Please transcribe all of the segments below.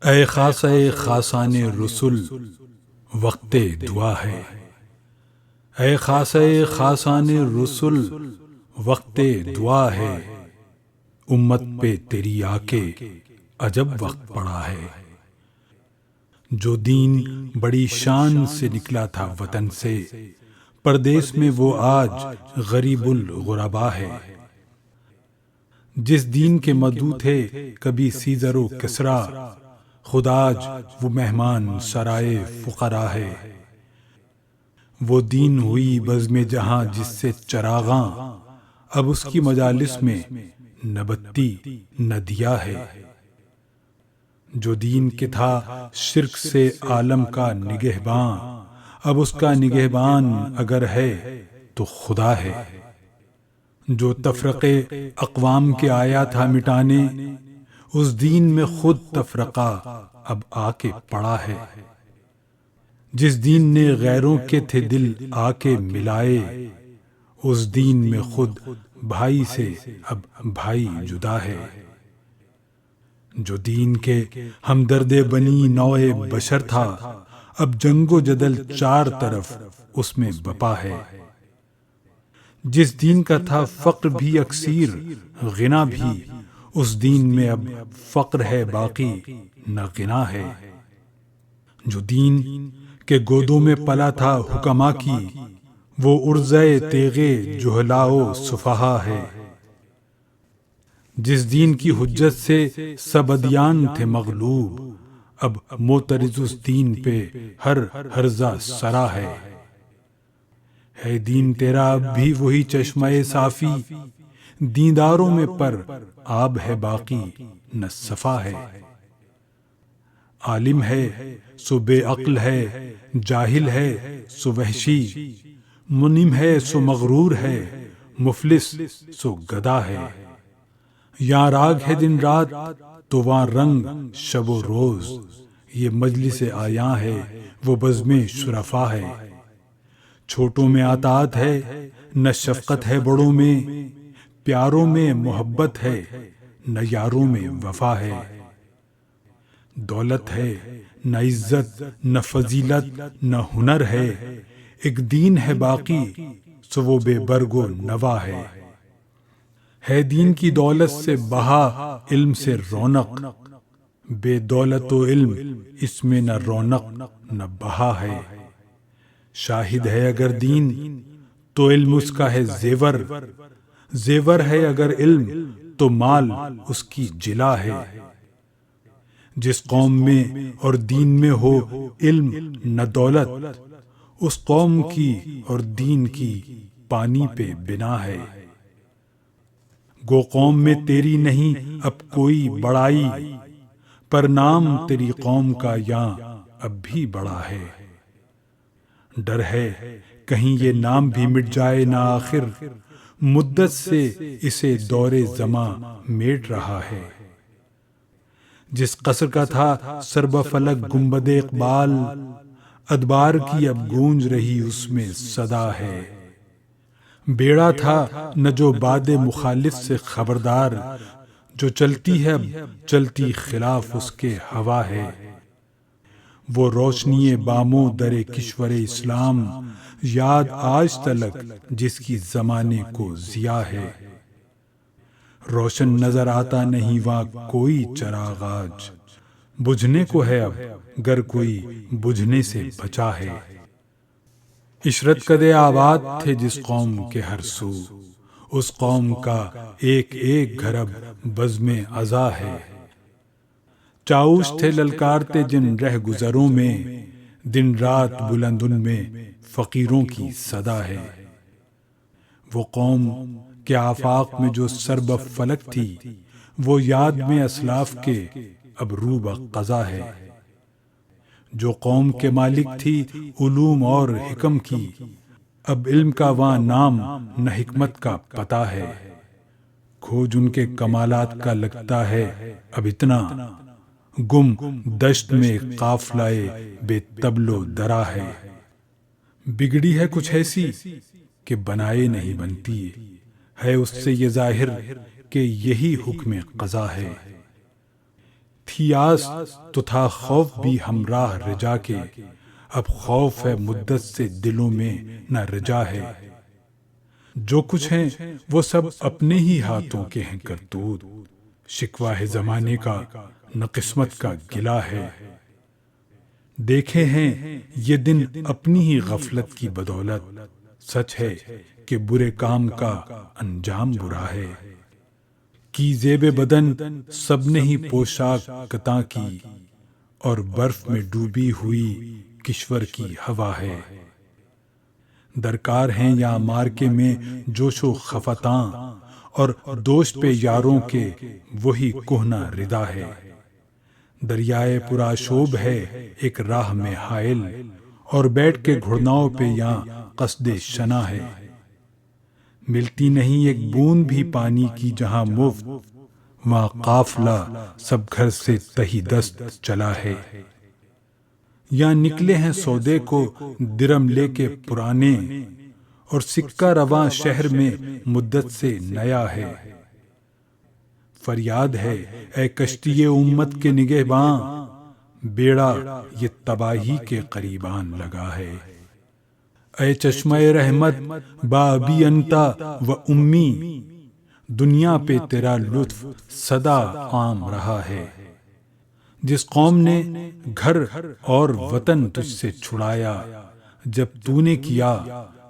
اے خاصہ خاصان رسول وقت دعا ہے، اے خاصہ خاصان رسول وقت دعا ہے، امت پہ تیری آ کے عجب وقت پڑا ہے۔ جو دین بڑی شان سے نکلا تھا وطن سے، پردیس میں وہ آج غریب الغربا ہے۔ جس دین کے مدعو تھے کبھی سیزر و کسریٰ، خود آج وہ مہمان سرائے فقراء ہے۔ وہ دین ہوئی بزم جہاں جس سے چراغاں، اب اس کی مجالس میں نہ بتی نہ دیا ہے۔ جو دین کے تھا شرک سے عالم کا نگہباں، اب اس کا نگہبان اگر ہے تو خدا ہے۔ جو تفرقے اقوام کے آیا تھا مٹانے، اس دین میں خود تفرقہ اب آ کے پڑا ہے۔ جس دین نے غیروں کے تھے دل آ کے ملائے، اس دین میں خود بھائی سے اب بھائی جدا ہے۔ جو دین کے ہمدرد بنی نوع بشر تھا، اب جنگ و جدل چار طرف اس میں بپا ہے۔ جس دین کا تھا فقر بھی اکثیر غنا بھی، اس دین میں اب فقر ہے باقی نہ غنا ہے۔ جو دین کے گودوں میں پلا تھا حکما کی، وہ عرضۂ تیغِ جہلاء و سفہا ہے۔ جس دین کی حجت سے سب ادیان تھے مغلوب، اب معترض اس دین پہ ہر ہرزہ سرا ہے۔ ہے دین تیرا اب بھی وہی چشمہ صافی، دینداروں میں پر آب ہے باقی نہ صفا ہے۔ عالم ہے سو بے عقل ہے، جاہل ہے سو وحشی، منعم ہے سو مغرور ہے، مفلس سو گدا ہے۔ یہاں راگ ہے دن رات تو وہاں رنگ شب و روز، یہ مجلس آیاں ہے وہ بزم شرفا ہے۔ چھوٹوں میں اطاعت ہے نہ شفقت ہے بڑوں میں، پیاروں میں محبت ہے نہ یاروں میں وفا ہے۔ دولت ہے نہ عزت نہ فضیلت نہ ہنر ہے، ایک دین ہے باقی سو وہ بے برگ و نوا ہے۔ دین کی دولت سے بہا علم سے رونق، بے دولت و علم اس میں نہ رونق نہ بہا ہے۔ شاہد ہے اگر دین تو علم اس کا ہے زیور، زیور ہے اگر علم تو مال اس کی جلا ہے۔ جس قوم میں اور دین میں ہو علم نہ دولت، اس قوم کی اور دین کی پانی پہ بنا ہے۔ گو قوم میں تیری نہیں اب کوئی بڑائی، پر نام تیری قوم کا یہاں اب بھی بڑا ہے۔ ڈر ہے کہیں یہ نام بھی مٹ جائے نہ آخر، مدت سے اسے دور زماں میٹ رہا ہے۔ جس قصر کا تھا سرب فلک گنبد اقبال، ادبار کی اب گونج رہی اس میں صدا ہے۔ بیڑا تھا نہ جو باد مخالف سے خبردار، جو چلتی ہے اب چلتی خلاف اس کے ہوا ہے۔ وہ روشنی باموں در کشور اسلام، یاد آج تلک جس کی زمانے کو ضیا ہے۔ روشن نظر آتا نہیں وہاں کوئی چراغ آج، بجھنے کو ہے اب گر کوئی بجھنے سے بچا ہے۔ عشرت کدے آباد تھے جس قوم کے ہر سو، اس قوم کا ایک ایک گھر اب بزم عزا ہے۔ چاؤش تھے للکارتے جن رہ گزروں میں، دن رات بلند ان میں فقیروں کی صدا ہے۔ وہ قوم کے آفاق میں جو سرب فلک تھی، وہ یاد میں اسلاف کے اب روبہ قضا ہے۔ جو قوم کے مالک تھی علوم اور حکم کی، اب علم کا وہاں نام نہ حکمت کا پتہ ہے۔ کھوج ان کے کمالات کا لگتا ہے اب اتنا، گم دشت میں قافلہ بے تبل و درا ہے۔ بگڑی ہے کچھ ایسی کہ بنائے نہیں بنتی، ہے اس سے یہ ظاہر کہ یہی حکم قضا ہے۔ تھی آس تو تھا خوف بھی ہمراہ رجا کے، اب خوف ہے مدت سے دلوں میں نہ رجا ہے۔ جو کچھ ہیں وہ سب اپنے ہی ہاتھوں کے ہیں کرتوت، شکوہ ہے زمانے کا نہ قسمت کا گلہ ہے۔ دیکھے ہیں یہ دن اپنی ہی غفلت کی بدولت، سچ ہے کہ برے کام کا انجام برا ہے۔ کی زیب بدن سب نے ہی پوشاک کتاں کی، اور برف میں ڈوبی ہوئی کشور کی ہوا ہے۔ درکار ہیں یا مارکے میں جوش و خفتاں، اور دوش پہ یاروں کے وہی کہنا ردا ہے۔ دریائے پرآشوب ہے ایک راہ میں حائل، اور بیٹھ کے گھڑناؤں پہ یہاں قصد شنا ہے۔ ملتی نہیں ایک بوند بھی پانی کی جہاں مفت، وہاں قافلہ سب گھر سے تہی دست چلا ہے۔ یہاں نکلے ہیں سودے کو درم لے کے پرانے، اور سکہ رواں شہر میں مدت سے نیا ہے۔ فریاد ہے اے کشتی امت کے نگہباں، بیڑا یہ تباہی کے قریبان لگا ہے۔ اے چشمہ رحمت با ابی انتا و امی، دنیا پہ تیرا لطف سدا عام رہا ہے۔ جس قوم نے گھر اور وطن تجھ سے چھڑایا، جب تو نے کیا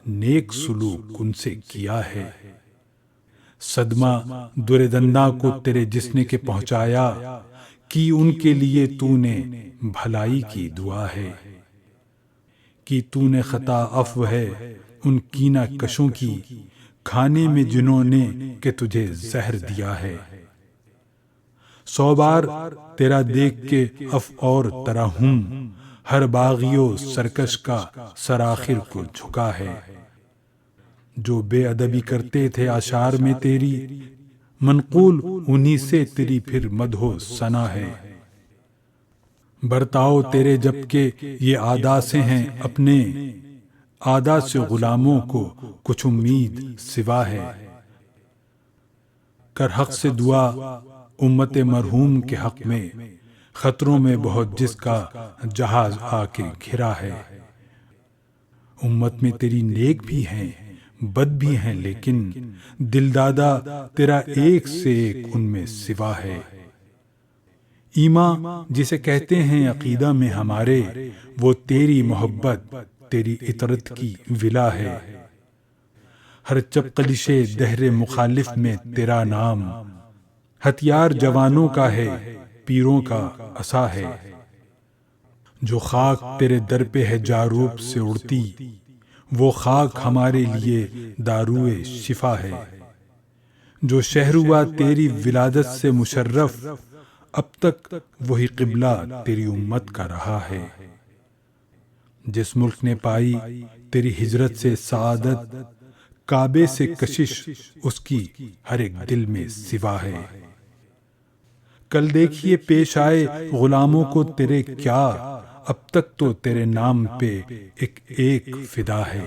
نیک سلوک ان سے کیا ہے۔ صدمہ در دنداں کو تیرے جسم کے پہنچایا، کی ان کے لیے تو نے بھلائی کی دعا ہے۔ کی تو نے خطا عفو ہے ان کینہ کشوں کی، کھانے میں جنہوں نے کہ تجھے زہر دیا ہے۔ 100 بار تیرا دیکھ کے عفو اور ترحم، ہر باغی و سرکش کا سر آخر کو جھکا ہے۔ جو بے ادبی کرتے تھے اشعار میں تیری، منقول انہی سے تیری پھر مدح و ثنا ہے۔ برتاؤ تیرے جب کہ یہ عادا سے ہیں اپنے، عادا سے غلاموں کو کچھ امید سوا ہے۔ کر حق سے دعا امت مرحوم کے حق میں، خطروں میں بہت جس کا جہاز آ کے گھرا ہے۔ امت میں تیری نیک بھی ہیں بد بھی ہیں، لیکن دل دادا تیرا ایک سے ایک ان میں سوا ہے۔ ایمان جسے کہتے ہیں عقیدہ میں ہمارے، وہ تیری محبت تیری اطرت کی ولا ہے۔ ہر چپقلش دہر مخالف میں تیرا نام، ہتھیار جوانوں کا ہے پیروں کا عصا ہے۔ جو خاک تیرے در پہ ہے جاروب سے اڑتی، وہ خاک ہمارے لیے داروئے شفا ہے۔ جو شہر ہوا تیری ولادت سے مشرف، اب تک وہی قبلہ تیری امت کا رہا ہے۔ جس ملک نے پائی تیری ہجرت سے سعادت، کعبے سے کشش اس کی ہر ایک دل میں سوا ہے۔ کل دیکھیے پیش آئے غلاموں کو تیرے کیا، اب تک تو تیرے نام پہ ایک ایک فدا ہے۔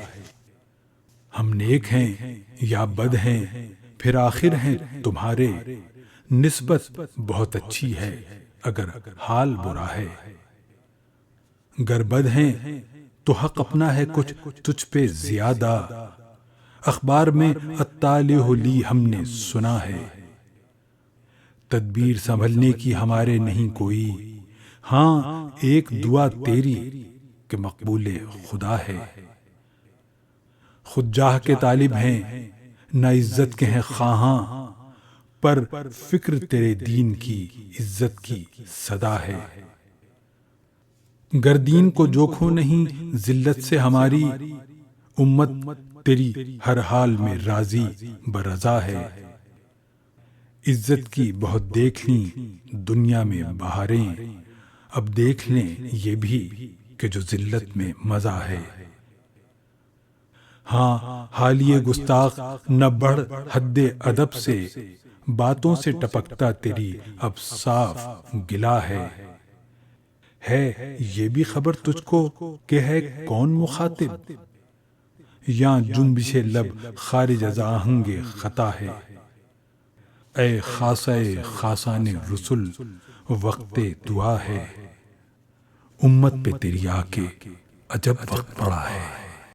ہم نیک ہیں یا بد ہیں پھر آخر ہیں تمہارے، نسبت بہت اچھی ہے اگر حال برا ہے۔ گر بد ہیں تو حق اپنا ہے کچھ تجھ پہ زیادہ، اخبار میں اطالع لی ہم نے سنا ہے۔ تدبیر سنبھلنے کی ہمارے نہیں کوئی، ہاں ایک دعا تیری کہ مقبول خدا ہے۔ خود جاہ کے طالب ہیں نہ عزت کے ہیں خواہاں، پر فکر تیرے دین کی عزت کی صدا ہے۔ گر دین کو جوکھو نہیں ذلت سے ہماری، امت تیری ہر حال میں راضی برضا ہے۔ عزت کی بہت دیکھ لیں دنیا میں بہاریں، اب دیکھ لیں یہ بھی کہ جو ذلت میں مزہ ہے۔ ہاں حالیہ گستاخ نہ بڑھ حد ادب سے، باتوں سے ٹپکتا تیری اب صاف گلا ہے۔ یہ بھی خبر تجھ کو کہ ہے کون مخاطب، یا جنبش لب خارج از آہنگ خطا ہے۔ اے خاصہ خاصان رسل وقت دعا ہے، امت پہ تیری آ کے عجب وقت پڑا ہے۔